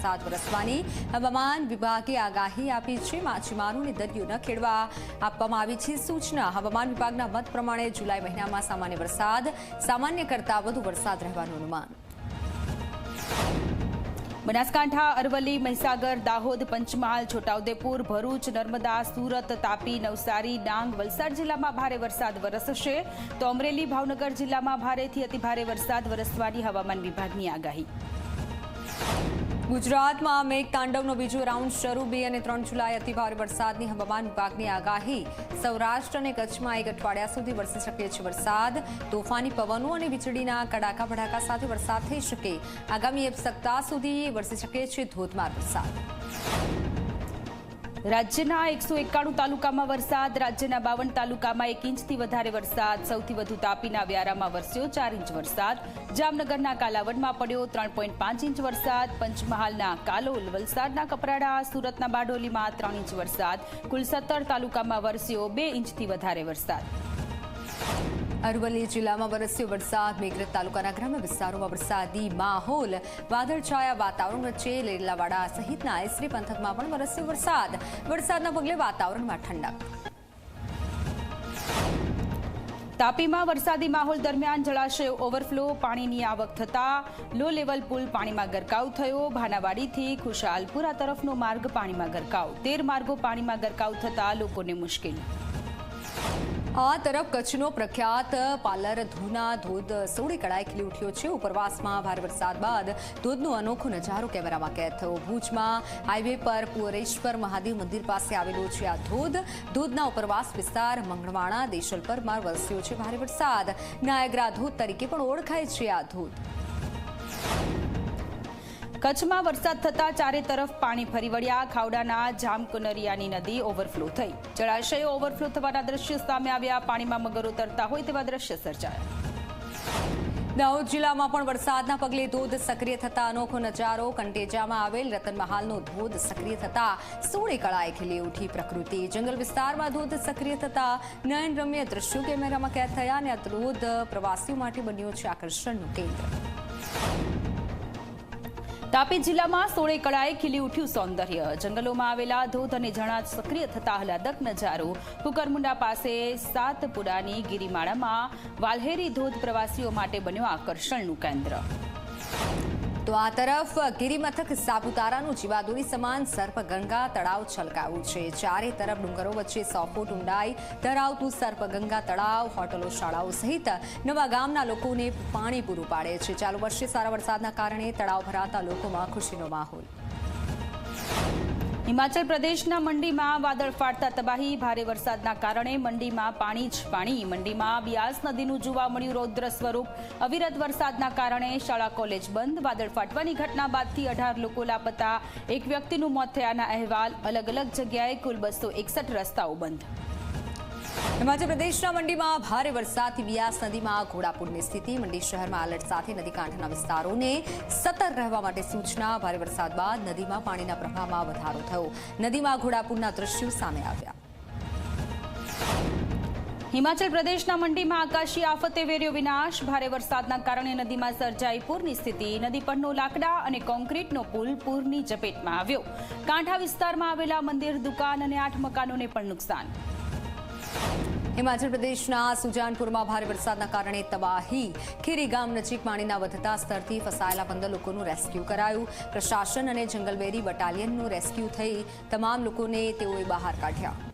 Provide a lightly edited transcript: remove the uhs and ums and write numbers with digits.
વરસાદ વરસવાની હવામાન વિભાગે આગાહી આપી છે। માછીમારોને દરિયો ન ખેડવા આપવામાં આવી છે સૂચના। હવામાન વિભાગના મત પ્રમાણે જુલાઈ મહિનામાં સામાન્ય વરસાદ સામાન્ય કરતાં વધુ વરસાદ રહેવાનું અનુમાન। બનાસકાંઠા, અરવલ્લી, મહીસાગર, દાહોદ, પંચમહાલ, છોટાઉદેપુર, ભરૂચ, નર્મદા, સુરત, તાપી, નવસારી, ડાંગ, વલસાડ જિલ્લામાં ભારે વરસાદ વરસશે તો અમરેલી, ભાવનગર જિલ્લામાં ભારેથી અતિભારે વરસાદ વરસવાની હવામાન વિભાગની આગાહી। ગુજરાતમાં મેઘતાંડવનો બીજો રાઉન્ડ શરૂ 2 અને 3 જુલાઈ અતિભારે વરસાદની હવામાન વિભાગની આગાહી। સૌરાષ્ટ્ર અને કચ્છમાં 1 અઠવાડિયા સુધી વરસી શકે છે વરસાદ। તોફાની પવનો અને વીજળીના કડાકા ભડાકા સાથે વરસાદ થઈ શકે। આગામી 1 સપ્તાહ સુધી વરસી શકે છે ધોધમાર વરસાદ। રાજ્યના 191 તાલુકામાં વરસાદ। રાજ્યના 52 તાલુકામાં 1 ઇંચથી વધારે વરસાદ। સૌથી વધુ તાપીના વ્યારામાં વરસ્યો 4 ઇંચ વરસાદ। જામનગરના કાલાવડમાં પડ્યો 3.5 ઇંચ વરસાદ। પંચમહાલના કાલોલ, વલસાડના કપરાડા, સુરતના બારડોલીમાં 3 ઇંચ વરસાદ। કુલ 17 તાલુકામાં વરસ્યો 2 ઇંચથી વધારે વરસાદ। અરવલ્લી જિલ્લામાં વરસ્યો વરસાદ। મેઘરજ તાલુકાના ગ્રામ્ય વિસ્તારોમાં વરસાદી માહોલ। વાદળછાયા વાતાવરણ વચ્ચે લેરલાવાડા સહિતના એસરી પંથકમાં પણ વરસ્યો વરસાદ। વરસાદના પગલે વાતાવરણમાં ઠંડક। તાપીમાં વરસાદી માહોલ દરમિયાન જળાશય ઓવરફ્લો, પાણીની આવક થતાં લો લેવલ પુલ પાણીમાં ગરકાવ થયો। ભાનાવાડીથી ખુશાલપુરા તરફનો માર્ગ પાણીમાં ગરકાવ। 13 માર્ગો પાણીમાં ગરકાવ થતાં લોકોને મુશ્કેલી। આ તરફ કચ્છનો પ્રખ્યાત પાલર ધૂના ધોધ સોળે કળાએ ખીલી ઉઠ્યો છે। ઉપરવાસમાં ભારે વરસાદ બાદ ધોધનો અનોખો નજારો કેમેરામાં કેદ થયો। ભુજમાં હાઈવે પર પુઅરેશ્વર મહાદેવ મંદિર પાસે આવેલો છે આ ધોધ। ધોધના ઉપરવાસ વિસ્તાર મંગણવાણા, દેશલપરમાં વરસ્યો છે ભારે વરસાદ। નાયગ્રા ધોધ તરીકે પણ ઓળખાય છે આ ધોધ। કચ્છમાં વરસાદ થતાં ચારે તરફ પાણી ફરી વળ્યા। ખાવડાના જામકુનરિયાની નદી ઓવરફ્લો થઈ। જળાશયો ઓવરફ્લો થવાના દ્રશ્યો સામે આવ્યા। પાણીમાં મગરો તરતા હોય તેવા દ્રશ્ય સર્જાયા। દાહોદ જિલ્લામાં પણ વરસાદના પગલે ધોધ સક્રિય થતા અનોખો નજારો। કંટેજામાં આવેલ રતનમહાલનો ધોધ સક્રિય થતા સોળે કળાએ ખીલી ઉઠી પ્રકૃતિ। જંગલ વિસ્તારમાં ધોધ સક્રિય થતા નયનરમ્ય દ્રશ્યો કેમેરામાં કેદ થયા અને આ ધોધ પ્રવાસીઓ માટે બન્યો છે આકર્ષણનું કેન્દ્ર। તાપી જિલ્લામાં સોળે કળાએ ખીલી ઉઠ્યું સૌંદર્ય। જંગલોમાં આવેલા ધોધ અને ઝરણા સક્રિય થતા આહલાદક નજારો। કુકરમુંડા પાસે સાતપુડાની ગિરિમાળામાં વાલ્હેરી ધોધ પ્રવાસીઓ માટે બન્યો આકર્ષણનું કેન્દ્ર। તો આ તરફ ગિરિમથક સાપુતારાનું જીવાદોરી સમાન સર્પગંગા તળાવ છલકાયું છે। ચારે તરફ ડુંગરો વચ્ચે 100 ફૂટ ઊંડાઈ ધરાવતું સર્પગંગા તળાવ હોટલો, શાળાઓ સહિત નવા ગામના લોકોને પાણી પૂરું પાડે છે। ચાલુ વર્ષે સારા વરસાદના કારણે તળાવ ભરાતા લોકોમાં ખુશીનો માહોલ। હિમાચલ પ્રદેશના મંડીમાં વાદળ ફાટતા તબાહી। ભારે વરસાદના કારણે મંડીમાં પાણી જ પાણી। મંડીમાં બિયાસ નદીનું જોવા મળ્યું રૌદ્ર સ્વરૂપ। અવિરત વરસાદના કારણે શાળા કોલેજ બંધ। વાદળ ફાટવાની ઘટના બાદથી 18 લોકો લાપતા। 1 વ્યક્તિનું મોત થયાના અહેવાલ। અલગ અલગ જગ્યાએ કુલ 261 રસ્તાઓ બંધ। હિમાચલ પ્રદેશના મંડીમાં ભારે વરસાદથી બિયાસ નદીમાં ઘોડાપૂરની સ્થિતિ। મંડી શહેરમાં એલર્ટ સાથે નદી કાંઠાના વિસ્તારોને સતર્ક રહેવા માટે સૂચના। ભારે વરસાદ બાદ નદીમાં પાણીના પ્રવાહમાં વધારો થયો। નદીમાં ઘોડાપૂરના દ્રશ્યો સામે આવ્યા। હિમાચલ પ્રદેશના મંડીમાં આકાશી આફતે વેર્યો વિનાશ। ભારે વરસાદના કારણે નદીમાં સર્જાઈ પૂરની સ્થિતિ। નદી પરનો લાકડા અને કોન્ક્રીટનો પુલ પૂરની ઝપેટમાં આવ્યો। કાંઠા વિસ્તારમાં આવેલા મંદિર, દુકાન અને 8 મકાનોને પણ નુકસાન। હિમાચલ પ્રદેશના સુજાનપુરમાં ભારે વરસાદના કારણે તબાહી। ખીરી ગામ નજીક પાણીના વધતા સ્તરથી ફસાયેલા 15 લોકોનું રેસ્ક્યુ કરાયું। પ્રશાસન અને જંગલબેરી બટાલિયનનું રેસ્ક્યુ થઈ તમામ લોકોને તેઓએ બહાર કાઢ્યા।